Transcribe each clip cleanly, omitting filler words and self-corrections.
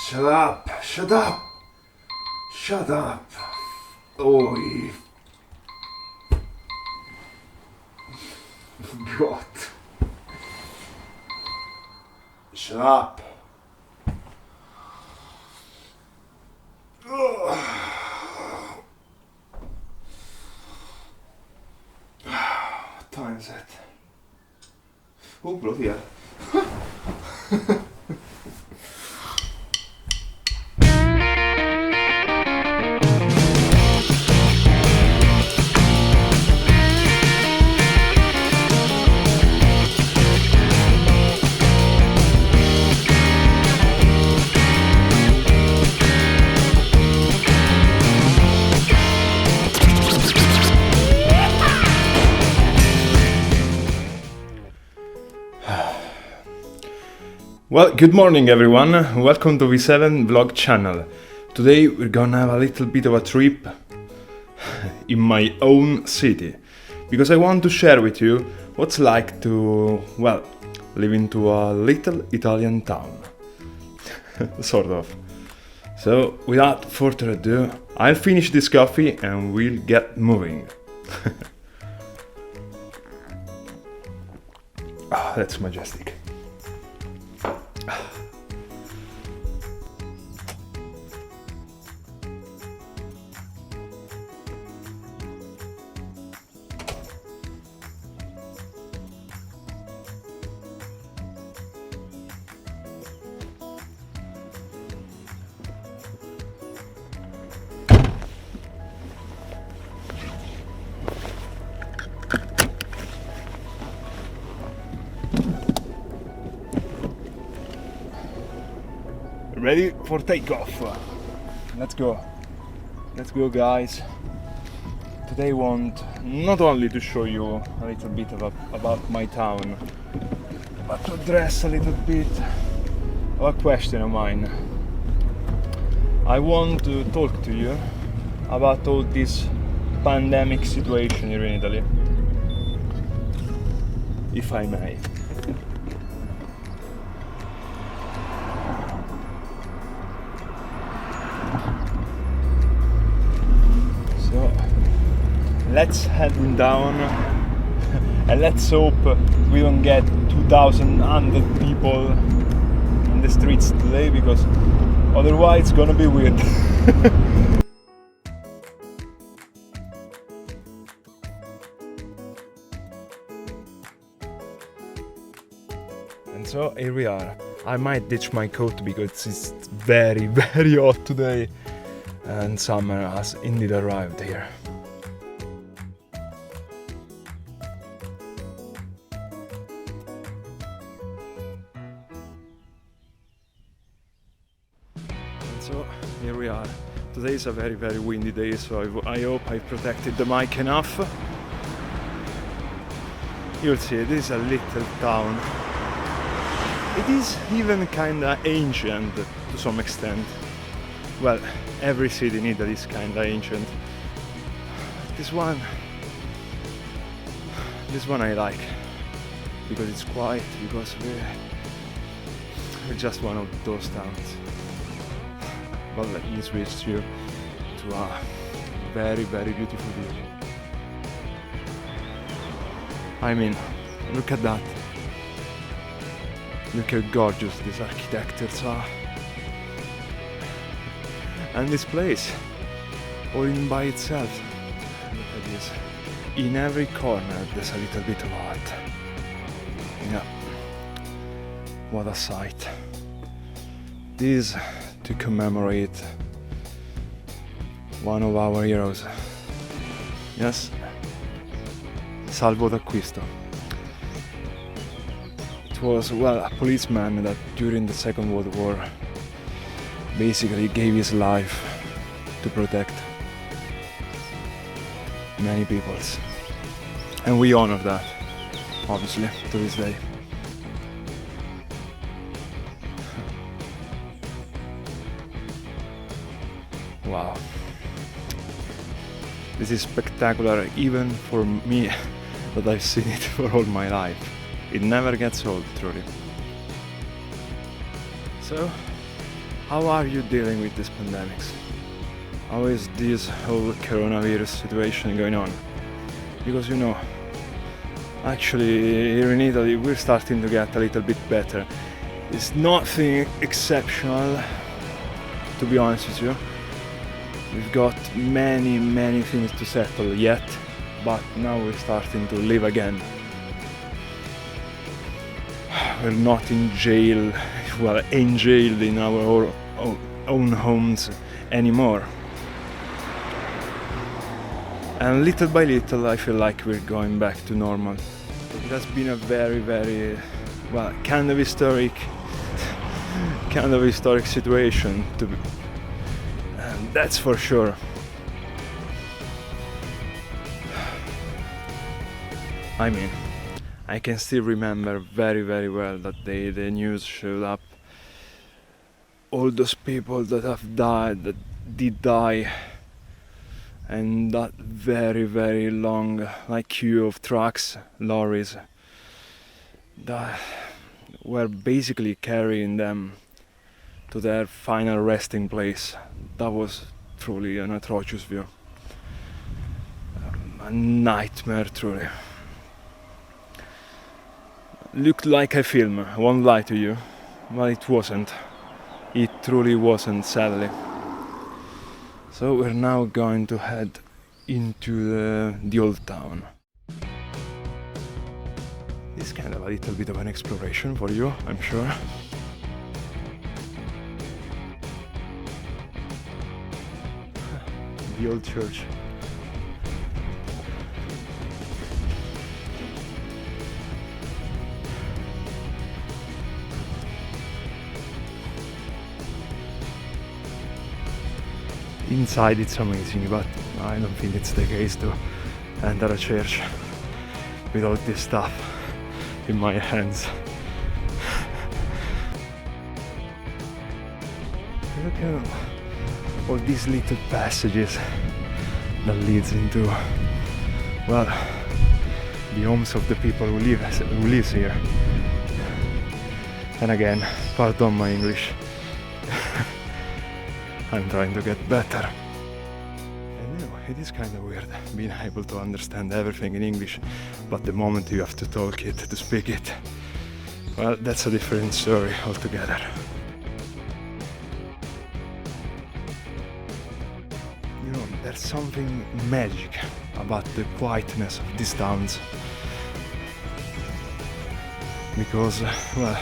Shut up! Shut up! Shut up! Oj! Gott! Shut up! What time is it? Oh, bloody hell. Well, good morning everyone, welcome to V7 vlog channel. Today we're gonna have a little bit of a trip in my own city, because I want to share with you what's like to, well, live into a little Italian town. Sort of. So, without further ado, I'll finish this coffee and we'll get moving. Ah, that's majestic. Ready for takeoff. Let's go. Let's go, guys. Today I want not only to show you a little bit about my town, but to address a little bit of a question of mine. I want to talk to you about all this pandemic situation here in Italy, if I may. Let's head down and let's hope we don't get 2,100 people in the streets today, because otherwise it's gonna be weird. And so here we are. I might ditch my coat because it's very, very hot today, and summer has indeed arrived here. So here we are. Today is a very, very windy day, so I hope I protected the mic enough. You'll see, this is a little town. It is even kinda ancient to some extent. Well, every city in Italy is kinda ancient. This one I like, because it's quiet, because we're just one of those towns. But let me switch you to a very, very beautiful view. I mean, look at that. Look how gorgeous these architectures are. And this place, all in by itself. Look at this. In every corner there's a little bit of art. Yeah. What a sight. This to commemorate one of our heroes. Yes, Salvo d'Acquisto. It was, well, a policeman that during the Second World War basically gave his life to protect many peoples. And we honor that, obviously, to this day. Wow. This is spectacular even for me that I've seen it for all my life. It never gets old, truly. So, How are you dealing with this pandemics? How is this whole coronavirus situation going on? Because you know, actually here in Italy we're starting to get a little bit better. It's nothing exceptional, to be honest with you. We've got many things to settle yet, but now we're starting to live again. We're not in jail, well, enjailed in our own homes anymore. And little by little I feel like we're going back to normal. It has been a very, well, kind of historic situation to be, that's for sure. I mean, I can still remember very well that day the news showed up. All those people that have died, that did die, and that very long queue of trucks, lorries that were basically carrying them to their final resting place. That was truly an atrocious view. A nightmare, truly. Looked like a film, I won't lie to you, but it wasn't. It truly wasn't, sadly. So we're now going to head into the old town. It's kind of a little bit of an exploration for you, I'm sure. The old church. Inside it's amazing, but I don't think it's the case to enter a church with all this stuff in my hands. Look at all these little passages that leads into, well, the homes of the people who lives here. And again, pardon my English. I'm trying to get better. And you know, it is kind of weird being able to understand everything in English, but the moment you have to talk it, to speak it, well, that's a different story altogether. You know, there's something magic about the quietness of these towns. Because, well,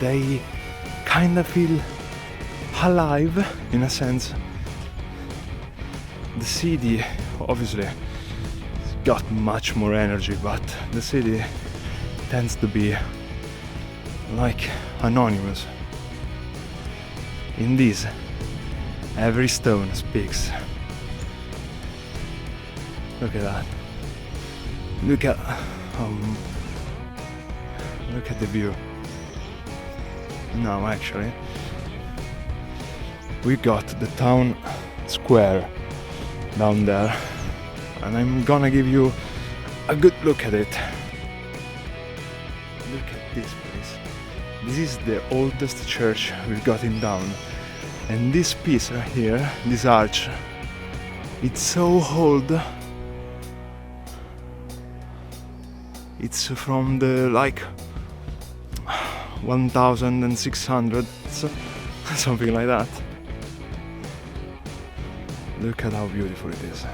they kind of feel alive in a sense. The city obviously got much more energy, but the city tends to be like anonymous. In this, every stone speaks. Look at that. Look at the view. Now actually we got the town square down there, and I'm gonna give you a good look at it. Look at this place. This is the oldest church we've got in town, and this piece right here, this arch, it's so old. It's from the 1600, something like that. Look at how beautiful it is.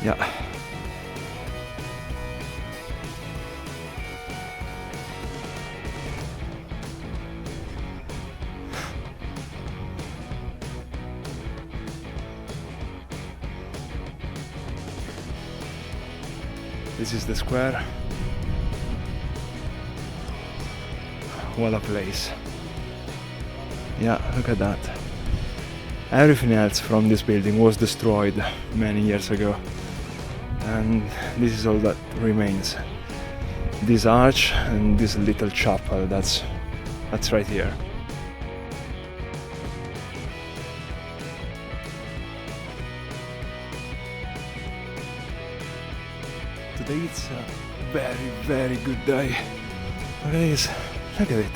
Yeah. This is the square. What a place. Yeah, look at that. Everything else from this building was destroyed many years ago, and this is all that remains. This arch and this little chapel, that's right here. Today it's a very, very good day. Look at this. Look at it.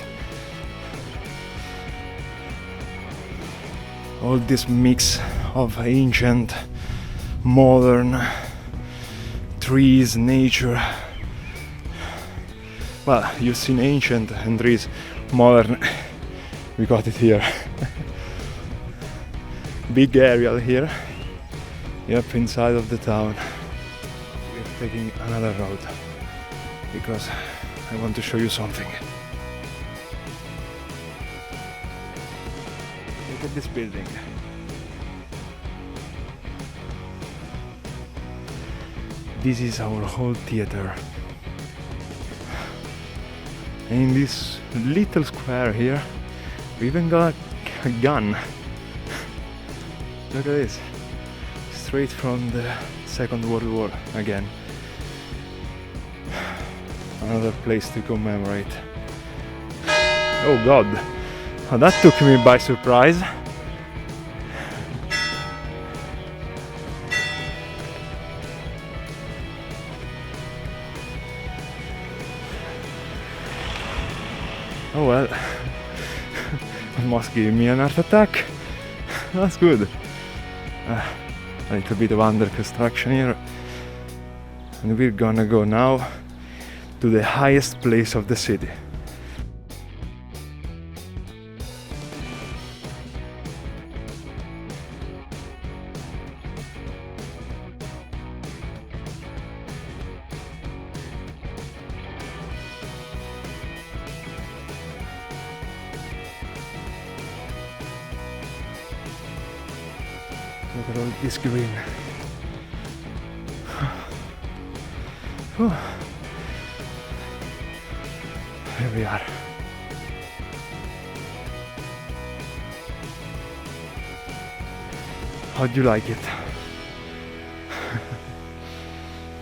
All this mix of ancient, modern, trees, nature. Well, you've seen ancient and trees, modern. We got it here. Big aerial here. Yep, inside of the town. We're taking another road because I want to show you something. Look at this building. This is our whole theater. And in this little square here, we even got a gun. Look at this. Straight from the Second World War again. Another place to commemorate. Oh God, oh, that took me by surprise. Oh well, almost gave me an heart attack. That's good. A little bit of under construction here, and we're gonna go now to the highest place of the city. Look at all this green. Here we are. How'd you like it?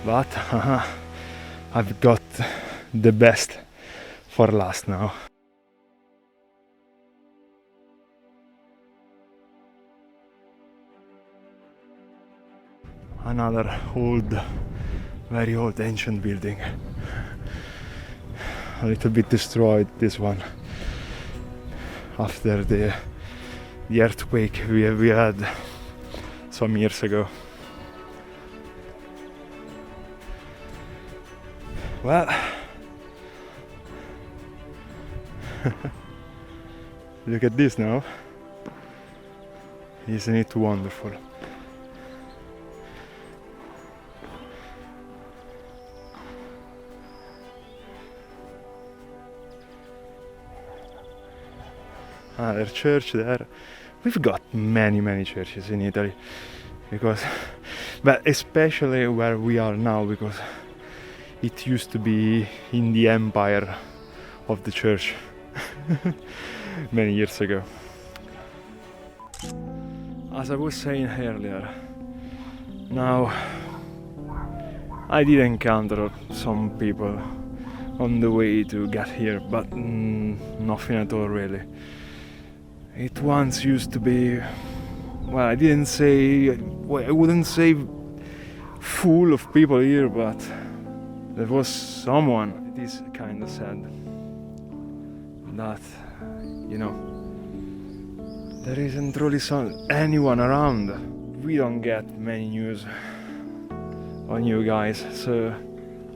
But I've got the best for last now. Another old, very old ancient building. A little bit destroyed, this one, after the earthquake we had some years ago. Well, look at this now. Isn't it wonderful? Another church there. We've got many churches in Italy, because, but especially where we are now, because it used to be in the empire of the church many years ago. As I was saying earlier, now I did encounter some people on the way to get here, but nothing at all really. It once used to be, well, I wouldn't say full of people here, but there was someone. It is kind of sad that, you know, there isn't really anyone around. We don't get many news on you guys, so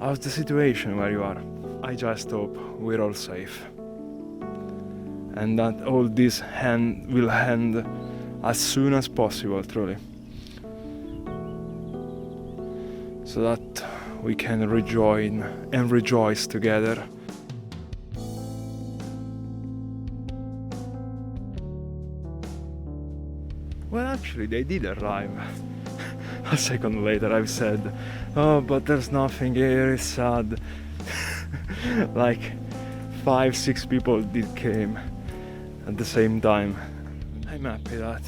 how's the situation where you are? I just hope we're all safe, and that all this will end as soon as possible, truly, so that we can rejoin and rejoice together. Well, actually they did arrive. A second later I've said, oh, but there's nothing here, it's sad. Like 5-6 people did came at the same time. I'm happy that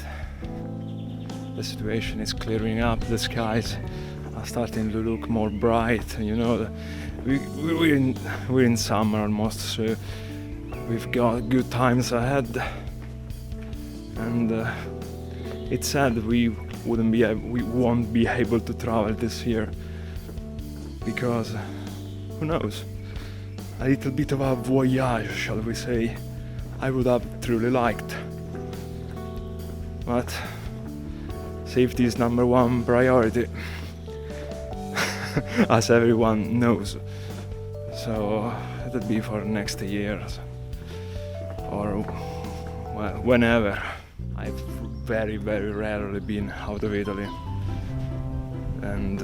the situation is clearing up, the skies are starting to look more bright, you know. We're in summer almost, so we've got good times ahead, and it's sad we won't be able to travel this year, because who knows, a little bit of a voyage, shall we say, I would have truly liked. But safety is number one priority, as everyone knows. So it'll be for next years, or well, whenever. I've very rarely been out of Italy, and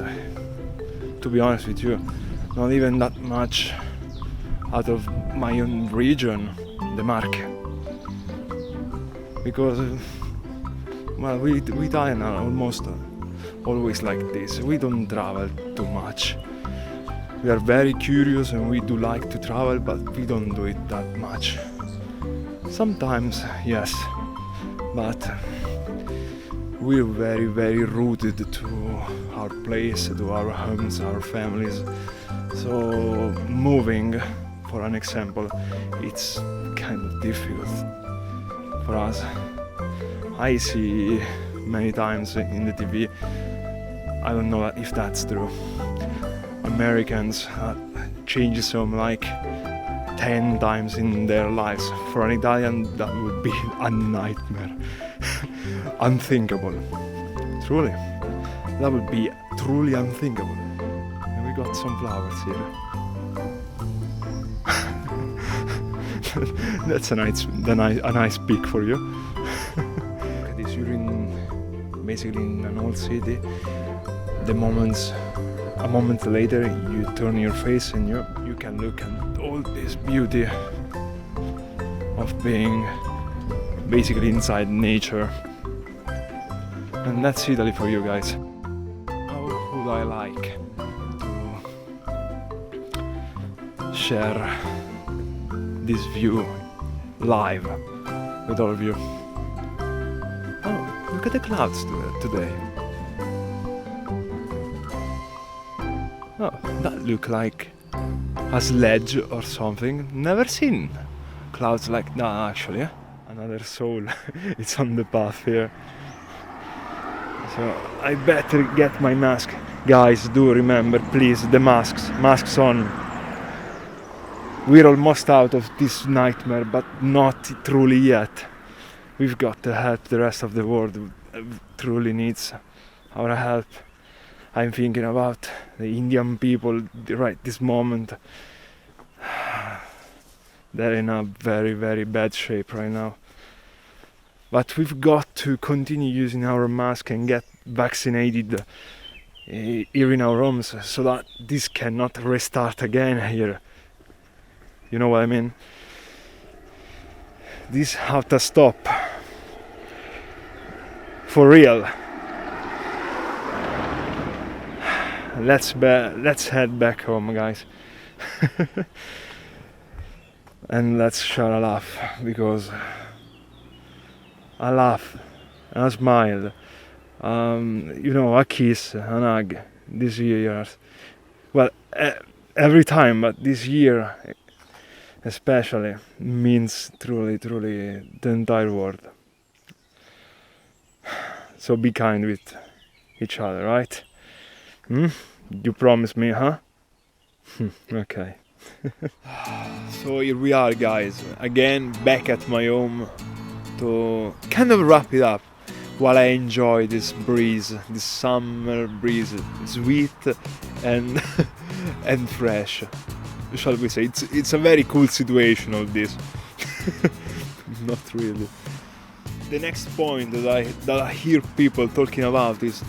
to be honest with you, not even that much out of my own region, the Marche, because well, we Italians are almost always like this. We don't travel too much. We are very curious and we do like to travel, but we don't do it that much. Sometimes, yes, but we're very rooted to our place, to our homes, our families. So moving, for an example, it's kind of difficult for us. I see many times in the TV, I don't know if that's true, Americans change some like 10 times in their lives. For an Italian, that would be a nightmare. Unthinkable. Truly. That would be truly unthinkable. And we got some flowers here. That's a nice pic for you. Look at this, you're basically in an old city. A moment later, you turn your face and you can look at all this beauty of being basically inside nature. And that's Italy for you guys. How would I like to share this view live with all of you? Oh, look at the clouds today. Oh, that look like a sledge or something. Never seen clouds like that actually. Another soul, it's on the path here. So I better get my mask. Guys, do remember, please, the masks on. We're almost out of this nightmare, but not truly yet. We've got to help the rest of the world who truly needs our help. I'm thinking about the Indian people right this moment. They're in a very bad shape right now. But we've got to continue using our mask and get vaccinated here in our homes so that this cannot restart again here. You know what I mean? This have to stop. For real. Let's head back home, guys. And let's share a laugh, because a laugh, a smile, a kiss, an hug, this year. Well, every time, but this year especially means truly the entire world. So be kind with each other, right? You promise me, huh? Okay. So here we are, guys, again back at my home to kind of wrap it up while I enjoy this breeze, this summer breeze, sweet and and fresh, shall we say. It's a very cool situation, all this. Not really. The next point that I hear people talking about is,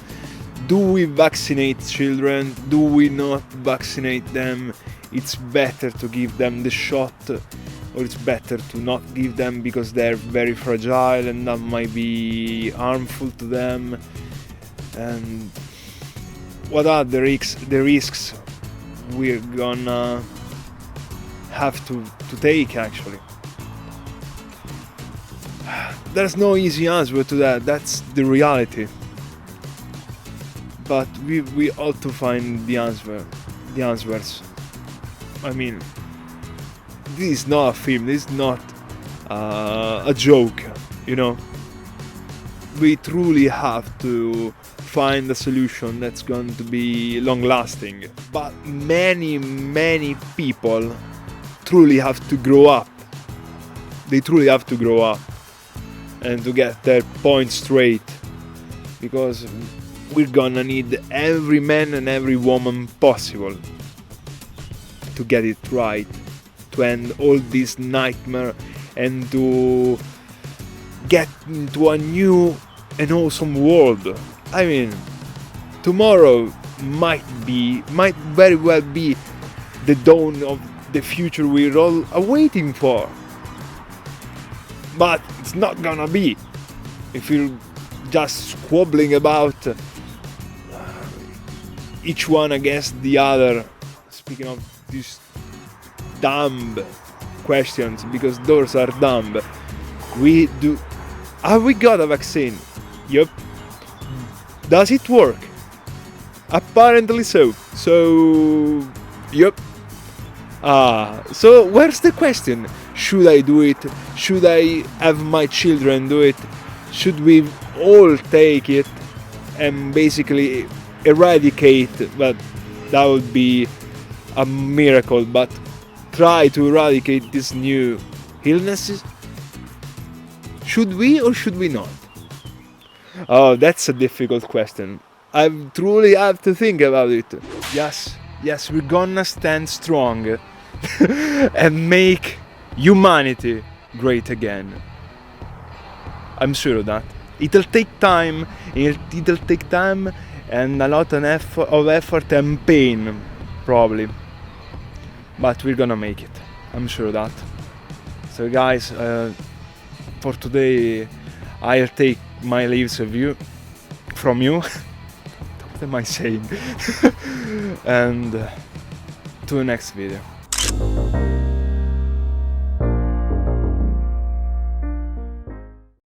do we vaccinate children? Do we not vaccinate them? It's better to give them the shot, or it's better to not give them because they're very fragile and that might be harmful to them. And what are the risks we're gonna have to take actually? There's no easy answer to that. That's the reality. But we ought to find the answers. I mean, this is not a film. This is not a joke. You know, we truly have to find a solution that's going to be long lasting. But many people truly have to grow up. They truly have to grow up and to get their point straight, because we're gonna need every man and every woman possible to get it right, to end all this nightmare and to get into a new and awesome world. I mean, tomorrow might very well be the dawn of the future we're all waiting for. But it's not gonna be if you're just squabbling about each one against the other. Speaking of these dumb questions, because those are dumb. Have we got a vaccine? Yup. Does it work? Apparently so. So, yup. So where's the question? Should I do it? Should I have my children do it? Should we all take it and basically eradicate? But that would be a miracle. But try to eradicate these new illnesses. Should we or should we not? Oh, that's a difficult question. I truly have to think about it. Yes, we're gonna stand strong and make humanity great again. I'm sure of that. It'll take time. It'll take time and a lot of effort and pain, probably. But we're gonna make it. I'm sure of that. So, guys, for today, I'll take my leaves of you, from you. What am I saying? And to the next video.